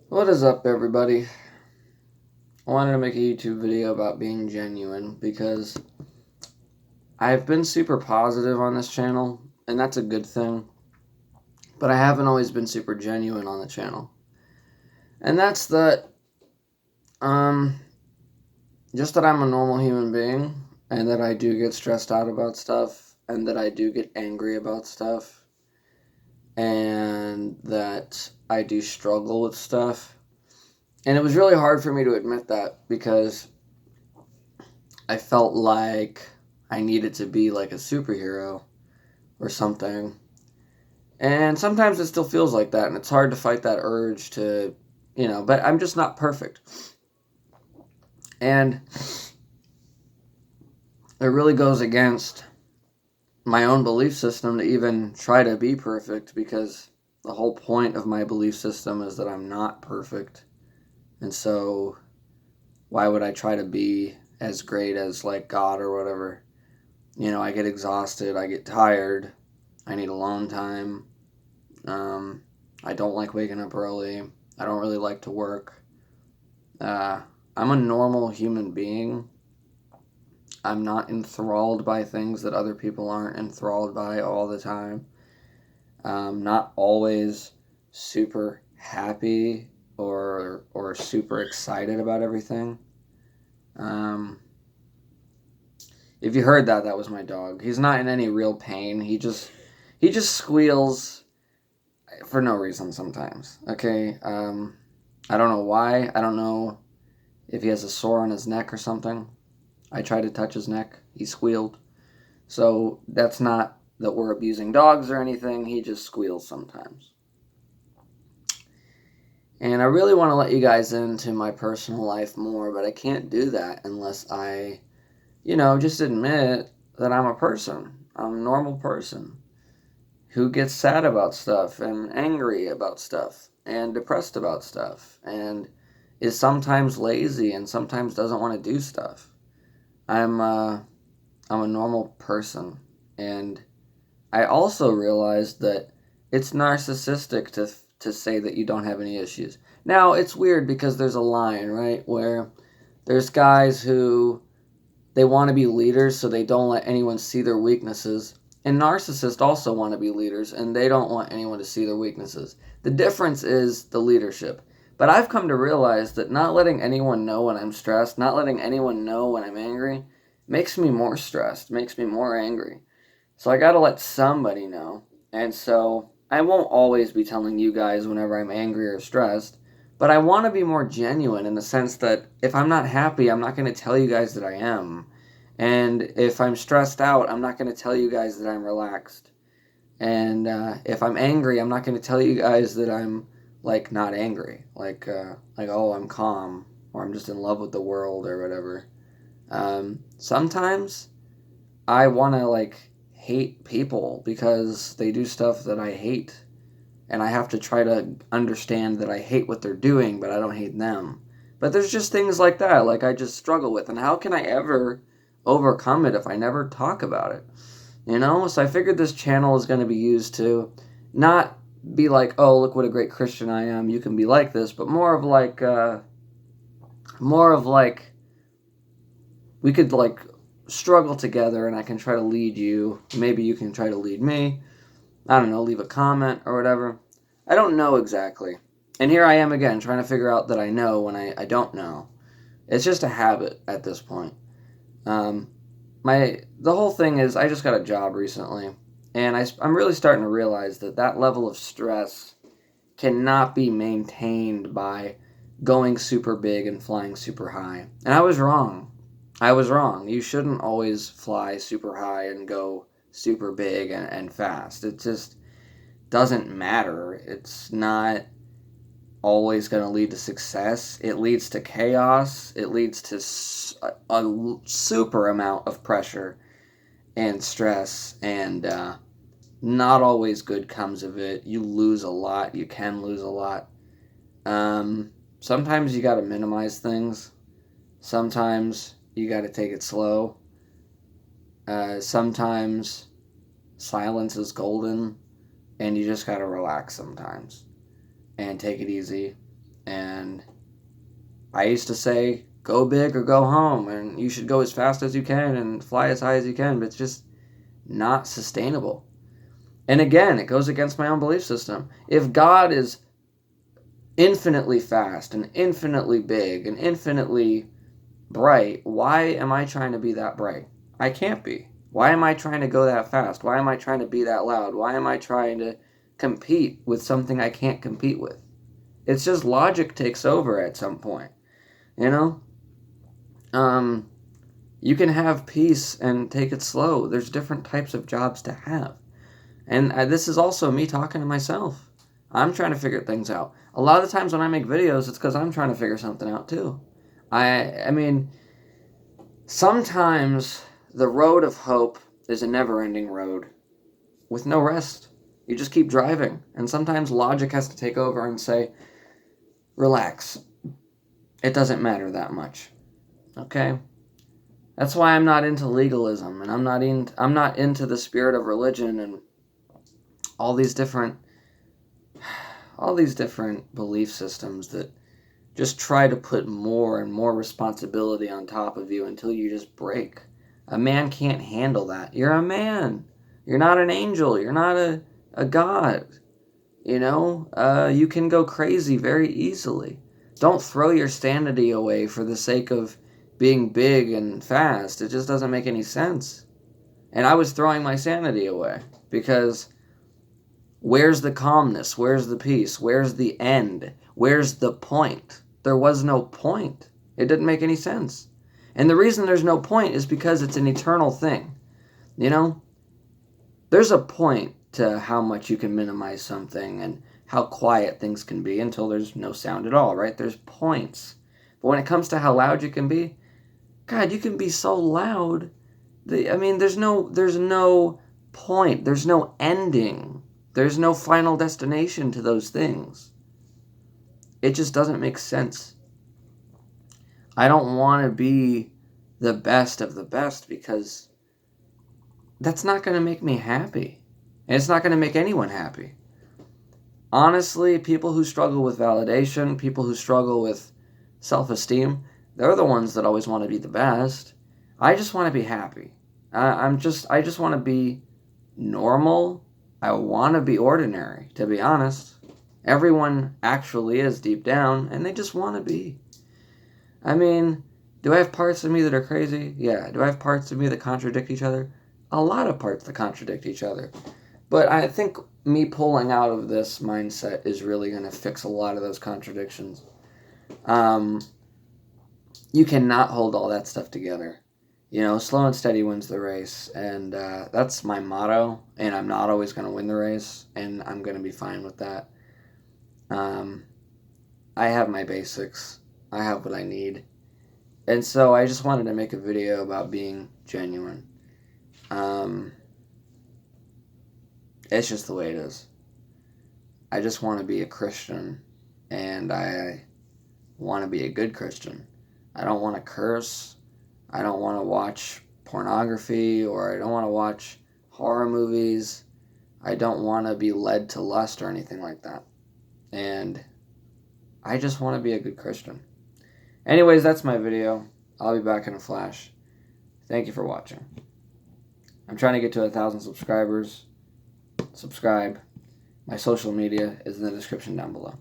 What is up, everybody? I wanted to make a YouTube video about being genuine because I've been super positive on this channel, and that's a good thing, but I haven't always been super genuine on the channel. And that's that, um, just that I'm a normal human being, and that I do get stressed out about stuff, and that I do get angry about stuff, and that I do struggle with stuff. And it was really hard for me to admit that because I felt like I needed to be like a superhero or something. And sometimes it still feels like that, and it's hard to fight that urge to, but I'm just not perfect. And it really goes against my own belief system to even try to be perfect because the whole point of my belief system is that I'm not perfect. And so why would I try to be as great as like God or whatever? I get exhausted, I get tired, I need alone time. Um, I don't like waking up early. I don't really like to work. Uh, I'm a normal human being. I'm not enthralled by things that other people aren't enthralled by all the time. Not always super happy or super excited about everything. Um, if you heard that, that was my dog. He's not in any real pain. He just squeals for no reason sometimes. Okay. I don't know why. I don't know if he has a sore on his neck or something. I tried to touch his neck. He squealed. So that's not that we're abusing dogs or anything. He just squeals sometimes. And I really want to let you guys into my personal life more, but I can't do that unless I, just admit that I'm a person. I'm a normal person who gets sad about stuff and angry about stuff and depressed about stuff and is sometimes lazy and sometimes doesn't want to do stuff. I'm uh, I'm a normal person, and I also realized that it's narcissistic to say that you don't have any issues. Now it's weird because there's a line, right, where there's guys who they want to be leaders so they don't let anyone see their weaknesses. And narcissists also want to be leaders and they don't want anyone to see their weaknesses. The difference is the leadership. But I've come to realize that not letting anyone know when I'm stressed, not letting anyone know when I'm angry, makes me more stressed, makes me more angry. So I got to let somebody know. And so I won't always be telling you guys whenever I'm angry or stressed, but I want to be more genuine in the sense that if I'm not happy, I'm not going to tell you guys that I am. And if I'm stressed out, I'm not going to tell you guys that I'm relaxed. And if I'm angry, I'm not going to tell you guys that I'm like not angry, like oh I'm calm or I'm just in love with the world or whatever. Sometimes I want to like hate people because they do stuff that I hate, and I have to try to understand that I hate what they're doing, but I don't hate them. But there's just things like that, like I just struggle with, and how can I ever overcome it if I never talk about it? So I figured this channel is going to be used to not be like, oh, look what a great Christian I am, you can be like this, but more of like we could like struggle together and I can try to lead you. Maybe you can try to lead me. I don't know, leave a comment or whatever. I don't know exactly. And here I am again trying to figure out that I know when I don't know. It's just a habit at this point. Um, the whole thing is I just got a job recently, and I'm really starting to realize that that level of stress cannot be maintained by going super big and flying super high. And I was wrong. I was wrong. You shouldn't always fly super high and go super big and fast. It just doesn't matter. It's not always going to lead to success. It leads to chaos. It leads to a super amount of pressure and stress, and not always good comes of it. You lose a lot. You can lose a lot. Sometimes you got to minimize things. Sometimes you got to take it slow. Sometimes silence is golden, and you just got to relax sometimes and take it easy And I used to say, go big or go home, and you should go as fast as you can and fly as high as you can, but it's just not sustainable. And again, it goes against my own belief system. If God is infinitely fast and infinitely big and infinitely bright, why am I trying to be that bright? I can't be. Why am I trying to go that fast? Why am I trying to be that loud? Why am I trying to compete with something I can't compete with? It's just logic takes over at some point, you know? You can have peace and take it slow. There's different types of jobs to have. And this is also me talking to myself. I'm trying to figure things out. A lot of the times when I make videos, it's because I'm trying to figure something out too. I mean, sometimes the road of hope is a never-ending road with no rest. You just keep driving. And sometimes logic has to take over and say, relax. It doesn't matter that much. Okay? That's why I'm not into legalism, and I'm not into the spirit of religion and all these different belief systems that just try to put more and more responsibility on top of you until you just break. A man can't handle that. You're a man. You're not an angel. You're not a god. You know, you can go crazy very easily. Don't throw your sanity away for the sake of being big and fast. It just doesn't make any sense. And I was throwing my sanity away because where's the calmness? Where's the peace? Where's the end? Where's the point? There was no point. It didn't make any sense. And the reason there's no point is because it's an eternal thing. You know, there's a point to how much you can minimize something and how quiet things can be until there's no sound at all, right? There's points. But when it comes to how loud you can be, God, you can be so loud. There's no point. There's no ending. There's no final destination to those things. It just doesn't make sense. I don't want to be the best of the best because that's not going to make me happy. And it's not going to make anyone happy. Honestly, people who struggle with validation, people who struggle with self-esteem, they're the ones that always want to be the best. I just want to be happy. I just want to be normal. I want to be ordinary, to be honest. Everyone actually is deep down, and they just want to be. I mean, do I have parts of me that are crazy? Yeah. Do I have parts of me that contradict each other? A lot of parts that contradict each other. But I think me pulling out of this mindset is really going to fix a lot of those contradictions. You cannot hold all that stuff together. You know, slow and steady wins the race. And that's my motto. And I'm not always going to win the race. And I'm going to be fine with that. I have my basics. I have what I need. And so I just wanted to make a video about being genuine. It's just the way it is. I just want to be a Christian, and I want to be a good Christian. I don't want to curse. I don't want to watch pornography, or I don't want to watch horror movies. I don't want to be led to lust or anything like that. And I just want to be a good Christian. Anyways, that's my video. I'll be back in a flash. Thank you for watching. I'm trying to get to 1,000 subscribers. Subscribe. My social media is in the description down below.